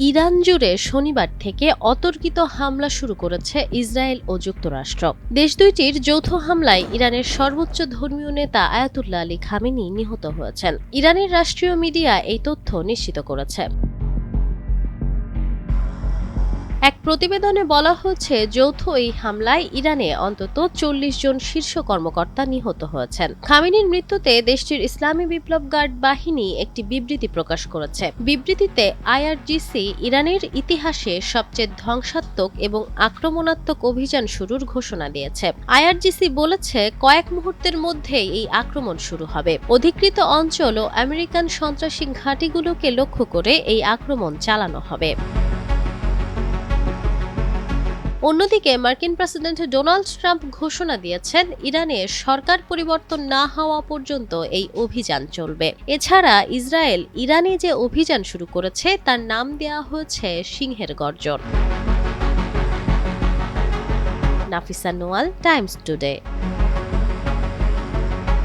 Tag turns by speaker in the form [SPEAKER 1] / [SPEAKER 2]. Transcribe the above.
[SPEAKER 1] Iran জুড়ে শনিবার থেকে অতর্কিত হামলা শুরু করেছে ইসরায়েল ও যুক্তরাষ্ট্র। দেশ দুইটির যৌথ হামলায় ইরানের সর্বোচ্চ ধর্মীয় নেতা আয়াতুল্লাহ আলী খামেনি নিহত হয়েছেন। ইরানের রাষ্ট্রীয় মিডিয়া এই তথ্য নিশ্চিত করেছে। এক প্রতিবেদনে বলা হয়েছে, যৌথ এই হামলায় ইরানে অন্তত ৪০ জন শীর্ষ কর্মকর্তা নিহত হয়েছেন। খামেনির মৃত্যুতে দেশটির ইসলামী বিপ্লব গার্ড বাহিনী একটি বিবৃতি প্রকাশ করেছে। বিবৃতিতে আইআরজিসি ইরানের ইতিহাসে সবচেয়ে ধ্বংসাত্মক এবং আক্রমণাত্মক অভিযান শুরুর ঘোষণা দিয়েছে। আইআরজিসি বলেছে, কয়েক মুহূর্তের মধ্যেই এই আক্রমণ শুরু হবে। অধিকৃত অঞ্চল ও আমেরিকান সন্ত্রাসী ঘাঁটিগুলোকে লক্ষ্য করে এই আক্রমণ চালানো হবে। অন্যদিকে মার্কিন প্রেসিডেন্ট ডোনাল্ড ট্রাম্প ঘোষণা দিয়েছেন, ইরানে সরকার পরিবর্তন না হওয়া পর্যন্ত এই অভিযান চলবে। এছাড়া ইসরায়েল ইরানে যে অভিযান শুরু করেছে তার নাম দেওয়া হয়েছে সিংহের গর্জন। Nafisa Noyal, Times today.